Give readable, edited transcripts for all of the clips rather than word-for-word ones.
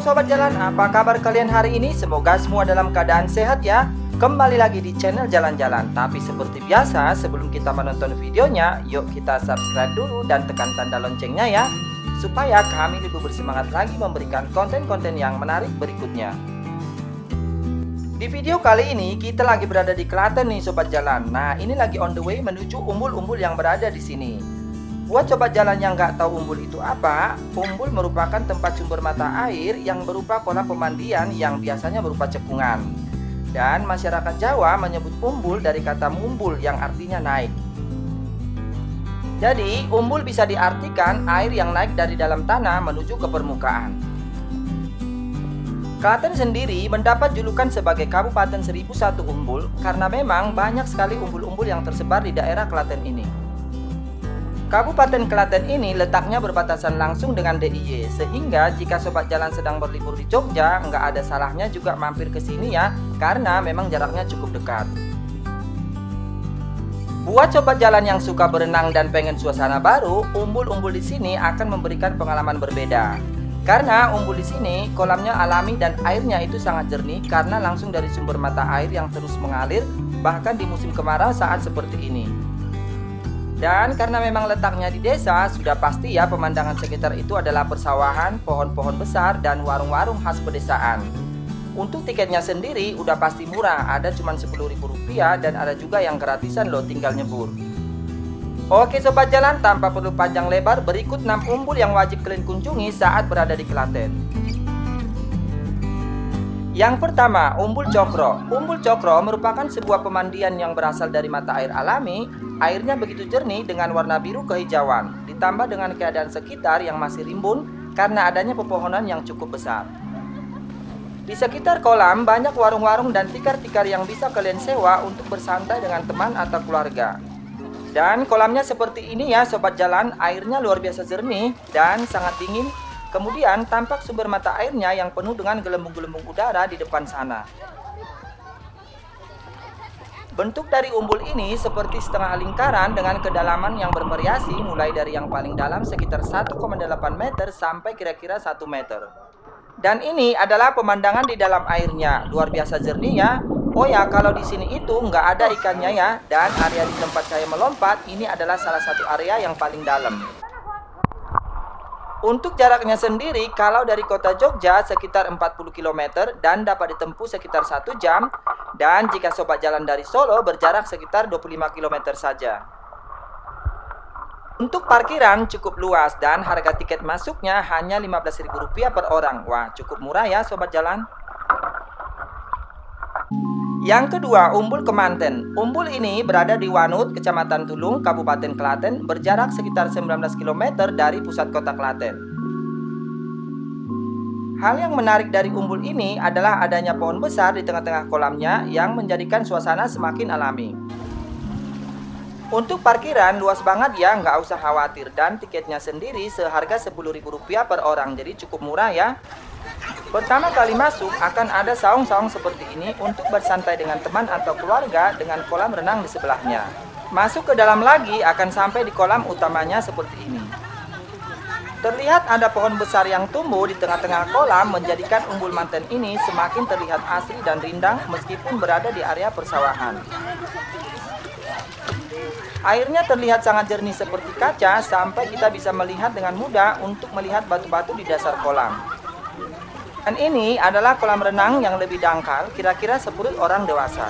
Sobat Jalan, apa kabar kalian hari ini? Semoga semua dalam keadaan sehat ya. Kembali lagi di channel Jalan-Jalan. Tapi seperti biasa, sebelum kita menonton videonya, yuk kita subscribe dulu dan tekan tanda loncengnya ya, supaya kami lebih bersemangat lagi memberikan konten-konten yang menarik berikutnya. Di video kali ini kita lagi berada di Klaten nih Sobat Jalan. Nah, ini lagi on the way menuju umbul-umbul yang berada di sini. Buat Sobat Jalan yang nggak tahu umbul itu apa, umbul merupakan tempat sumber mata air yang berupa kolam pemandian yang biasanya berupa cekungan. Dan masyarakat Jawa menyebut umbul dari kata mumbul yang artinya naik. Jadi, umbul bisa diartikan air yang naik dari dalam tanah menuju ke permukaan. Klaten sendiri mendapat julukan sebagai Kabupaten 1001 Umbul karena memang banyak sekali umbul-umbul yang tersebar di daerah Klaten ini. Kabupaten Klaten ini letaknya berbatasan langsung dengan DIY, sehingga jika Sobat Jalan sedang berlibur di Jogja, nggak ada salahnya juga mampir ke sini ya, karena memang jaraknya cukup dekat. Buat Sobat Jalan yang suka berenang dan pengen suasana baru, umbul-umbul di sini akan memberikan pengalaman berbeda. Karena umbul di sini kolamnya alami dan airnya itu sangat jernih karena langsung dari sumber mata air yang terus mengalir, bahkan di musim kemarau saat seperti ini. Dan karena memang letaknya di desa, sudah pasti ya pemandangan sekitar itu adalah persawahan, pohon-pohon besar, dan warung-warung khas pedesaan. Untuk tiketnya sendiri udah pasti murah, ada cuma Rp10.000 dan ada juga yang gratisan loh tinggal nyebur. Oke Sobat Jalan, tanpa perlu panjang lebar, berikut 6 umbul yang wajib kalian kunjungi saat berada di Klaten. Yang pertama, Umbul Cokro. Umbul Cokro merupakan sebuah pemandian yang berasal dari mata air alami. Airnya begitu jernih dengan warna biru kehijauan, ditambah dengan keadaan sekitar yang masih rimbun karena adanya pepohonan yang cukup besar. Di sekitar kolam banyak warung-warung dan tikar-tikar yang bisa kalian sewa untuk bersantai dengan teman atau keluarga. Dan kolamnya seperti ini ya Sobat Jalan, airnya luar biasa jernih dan sangat dingin. Kemudian tampak sumber mata airnya yang penuh dengan gelembung-gelembung udara di depan sana. Bentuk dari umbul ini seperti setengah lingkaran dengan kedalaman yang bervariasi mulai dari yang paling dalam sekitar 1,8 meter sampai kira-kira 1 meter. Dan ini adalah pemandangan di dalam airnya, luar biasa jernih ya. Oh ya, kalau di sini itu nggak ada ikannya ya, dan area di tempat saya melompat ini adalah salah satu area yang paling dalam. Untuk jaraknya sendiri, kalau dari kota Jogja sekitar 40 km dan dapat ditempuh sekitar 1 jam. Dan jika Sobat Jalan dari Solo berjarak sekitar 25 km saja. Untuk parkiran cukup luas dan harga tiket masuknya hanya Rp15.000 per orang. Wah, cukup murah ya Sobat Jalan. Yang kedua, Umbul Kemanten. Umbul ini berada di Wanut, Kecamatan Tulung, Kabupaten Klaten, berjarak sekitar 19 km dari pusat kota Klaten. Hal yang menarik dari umbul ini adalah adanya pohon besar di tengah-tengah kolamnya yang menjadikan suasana semakin alami. Untuk parkiran luas banget ya, nggak usah khawatir, dan tiketnya sendiri seharga Rp10.000 per orang, jadi cukup murah ya. Pertama kali masuk akan ada saung-saung seperti ini untuk bersantai dengan teman atau keluarga dengan kolam renang di sebelahnya. Masuk ke dalam lagi akan sampai di kolam utamanya seperti ini. Terlihat ada pohon besar yang tumbuh di tengah-tengah kolam menjadikan umbul manten ini semakin terlihat asri dan rindang meskipun berada di area persawahan. Airnya terlihat sangat jernih seperti kaca sampai kita bisa melihat dengan mudah untuk melihat batu-batu di dasar kolam. Dan ini adalah kolam renang yang lebih dangkal, kira-kira seperut orang dewasa.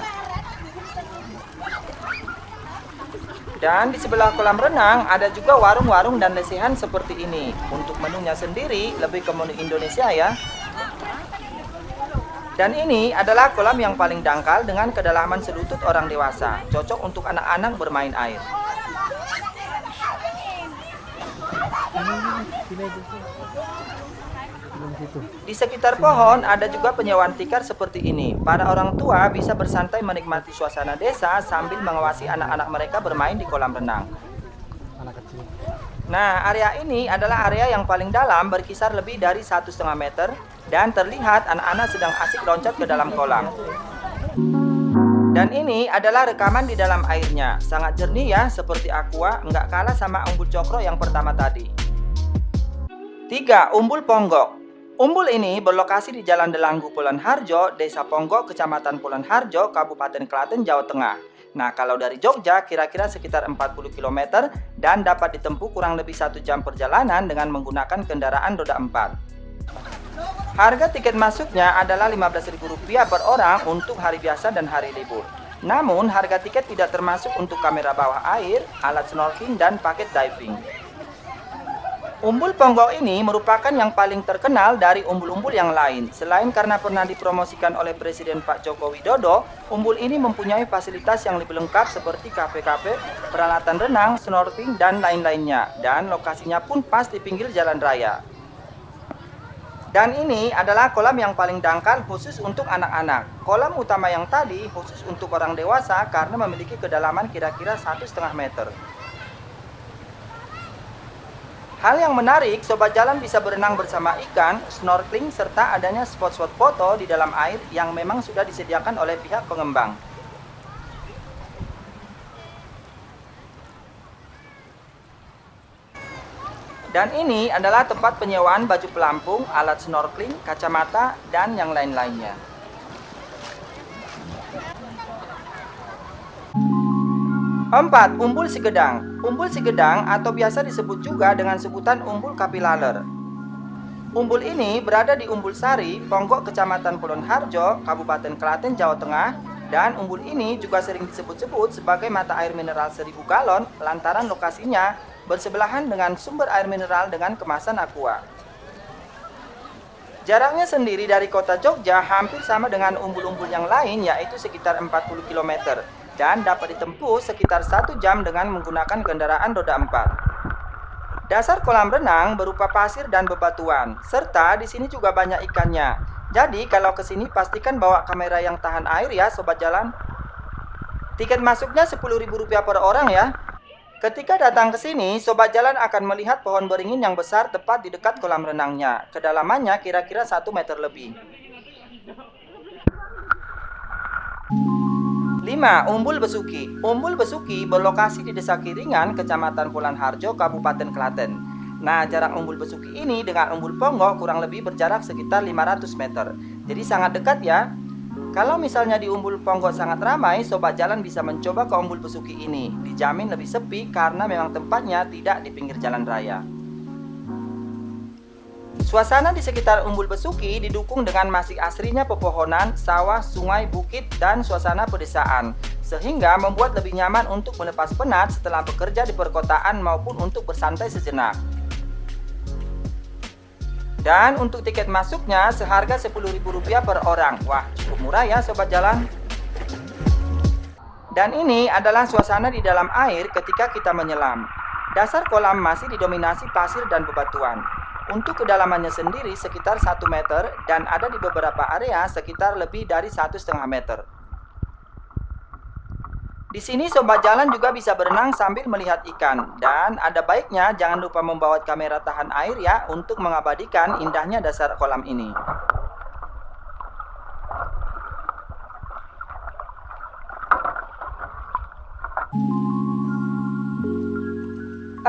Dan di sebelah kolam renang ada juga warung-warung dan lesehan seperti ini. Untuk menunya sendiri lebih ke menu Indonesia ya. Dan ini adalah kolam yang paling dangkal dengan kedalaman selutut orang dewasa. Cocok untuk anak-anak bermain air. Di sekitar pohon ada juga penyewaan tikar seperti ini. Para orang tua bisa bersantai menikmati suasana desa sambil mengawasi anak-anak mereka bermain di kolam renang. Nah, area ini adalah area yang paling dalam, berkisar lebih dari 1,5 meter, dan terlihat anak-anak sedang asik loncat ke dalam kolam. Dan ini adalah rekaman di dalam airnya, sangat jernih ya, seperti aqua, nggak kalah sama umbul cokro yang pertama tadi. 3. Umbul Ponggok. Umbul ini berlokasi di Jalan Delanggu Pulen Harjo, Desa Ponggok, Kecamatan Pulen Harjo, Kabupaten Klaten, Jawa Tengah. Nah, kalau dari Jogja kira-kira sekitar 40 km dan dapat ditempuh kurang lebih 1 jam perjalanan dengan menggunakan kendaraan roda 4. Harga tiket masuknya adalah Rp15.000 per orang untuk hari biasa dan hari libur. Namun, harga tiket tidak termasuk untuk kamera bawah air, alat snorkeling, dan paket diving. Umbul Ponggok ini merupakan yang paling terkenal dari umbul-umbul yang lain. Selain karena pernah dipromosikan oleh Presiden Pak Joko Widodo, umbul ini mempunyai fasilitas yang lebih lengkap seperti kafe-kafe, peralatan renang, snorkeling, dan lain-lainnya. Dan lokasinya pun pas di pinggir jalan raya. Dan ini adalah kolam yang paling dangkal khusus untuk anak-anak. Kolam utama yang tadi khusus untuk orang dewasa karena memiliki kedalaman kira-kira 1,5 meter. Hal yang menarik, sobat jalan bisa berenang bersama ikan, snorkeling, serta adanya spot-spot foto di dalam air yang memang sudah disediakan oleh pihak pengembang. Dan ini adalah tempat penyewaan baju pelampung, alat snorkeling, kacamata, dan yang lain-lainnya. 4. Umbul Sigedang. Umbul Sigedang atau biasa disebut juga dengan sebutan Umbul Kapilaler. Umbul ini berada di Umbul Sari, Ponggok, Kecamatan Pulen Harjo, Kabupaten Klaten, Jawa Tengah. Dan umbul ini juga sering disebut-sebut sebagai mata air mineral 1000 galon lantaran lokasinya bersebelahan dengan sumber air mineral dengan kemasan aqua. Jaraknya sendiri dari kota Jogja hampir sama dengan umbul-umbul yang lain, yaitu sekitar 40 km. Dan dapat ditempuh sekitar 1 jam dengan menggunakan kendaraan roda 4. Dasar kolam renang berupa pasir dan bebatuan, serta di sini juga banyak ikannya. Jadi kalau ke sini pastikan bawa kamera yang tahan air ya sobat jalan. Tiket masuknya Rp10.000 per orang ya. Ketika datang ke sini, sobat jalan akan melihat pohon beringin yang besar tepat di dekat kolam renangnya. Kedalamannya kira-kira 1 meter lebih. 5. Umbul Besuki. Umbul Besuki berlokasi di Desa Kiringan, Kecamatan Pulen Harjo, Kabupaten Klaten. Nah, jarak Umbul Besuki ini dengan Umbul Ponggok kurang lebih berjarak sekitar 500 meter. Jadi sangat dekat ya. Kalau misalnya di Umbul Ponggok sangat ramai, sobat jalan bisa mencoba ke Umbul Besuki ini. Dijamin lebih sepi karena memang tempatnya tidak di pinggir jalan raya. Suasana di sekitar Umbul Besuki didukung dengan masih asrinya pepohonan, sawah, sungai, bukit, dan suasana pedesaan, sehingga membuat lebih nyaman untuk melepas penat setelah bekerja di perkotaan maupun untuk bersantai sejenak. Dan untuk tiket masuknya seharga Rp10.000 per orang. Wah, cukup murah ya sobat jalan. Dan ini adalah suasana di dalam air ketika kita menyelam. Dasar kolam masih didominasi pasir dan bebatuan. Untuk kedalamannya sendiri sekitar 1 meter dan ada di beberapa area sekitar lebih dari 1,5 meter. Di sini sobat jalan juga bisa berenang sambil melihat ikan. Dan ada baiknya jangan lupa membawa kamera tahan air ya untuk mengabadikan indahnya dasar kolam ini.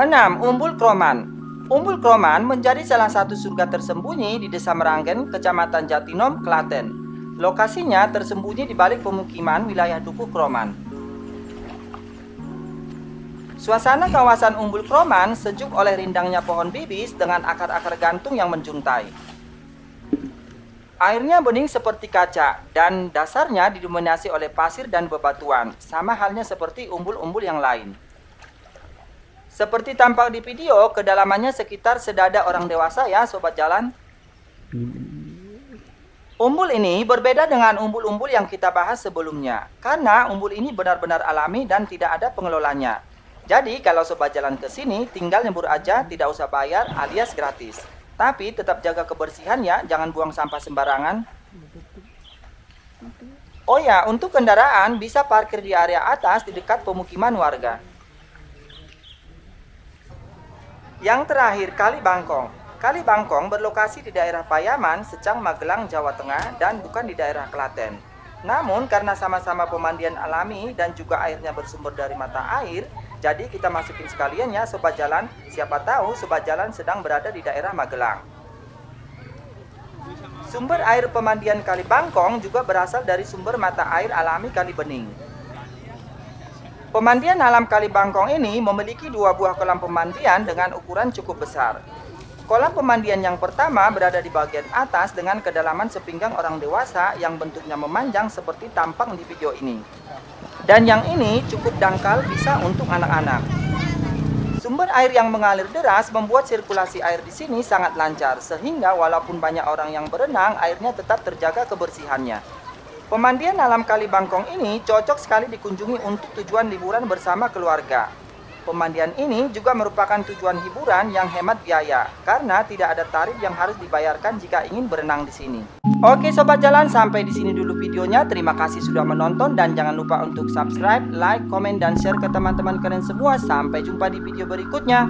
6. Umbul Kroman. Umbul Kroman menjadi salah satu surga tersembunyi di Desa Meranggen, Kecamatan Jatinom, Klaten. Lokasinya tersembunyi di balik pemukiman wilayah Dukuh Kroman. Suasana kawasan Umbul Kroman sejuk oleh rindangnya pohon bibis dengan akar-akar gantung yang menjuntai. Airnya bening seperti kaca dan dasarnya didominasi oleh pasir dan bebatuan, sama halnya seperti umbul-umbul yang lain. Seperti tampak di video, kedalamannya sekitar sedada orang dewasa ya sobat jalan. Umbul ini berbeda dengan umbul-umbul yang kita bahas sebelumnya, karena umbul ini benar-benar alami dan tidak ada pengelolanya. Jadi kalau sobat jalan ke sini, tinggal nyebur aja, tidak usah bayar alias gratis. Tapi tetap jaga kebersihan ya, jangan buang sampah sembarangan. Oh ya, untuk kendaraan bisa parkir di area atas di dekat pemukiman warga. Yang terakhir, Kali Bangkong. Kali Bangkong berlokasi di daerah Payaman, Secang, Magelang, Jawa Tengah, dan bukan di daerah Klaten. Namun, karena sama-sama pemandian alami dan juga airnya bersumber dari mata air, jadi kita masukin sekalian ya Sobat Jalan. Siapa tahu Sobat Jalan sedang berada di daerah Magelang. Sumber air pemandian Kali Bangkong juga berasal dari sumber mata air alami Kali Bening. Pemandian alam Kali Bangkong ini memiliki 2 buah kolam pemandian dengan ukuran cukup besar. Kolam pemandian yang pertama berada di bagian atas dengan kedalaman sepinggang orang dewasa yang bentuknya memanjang seperti tampang di video ini. Dan yang ini cukup dangkal, bisa untuk anak-anak. Sumber air yang mengalir deras membuat sirkulasi air di sini sangat lancar, sehingga walaupun banyak orang yang berenang, airnya tetap terjaga kebersihannya. Pemandian alam Kali Bangkong ini cocok sekali dikunjungi untuk tujuan liburan bersama keluarga. Pemandian ini juga merupakan tujuan hiburan yang hemat biaya, karena tidak ada tarif yang harus dibayarkan jika ingin berenang di sini. Oke Sobat Jalan, sampai di sini dulu videonya. Terima kasih sudah menonton dan jangan lupa untuk subscribe, like, komen, dan share ke teman-teman kalian semua. Sampai jumpa di video berikutnya.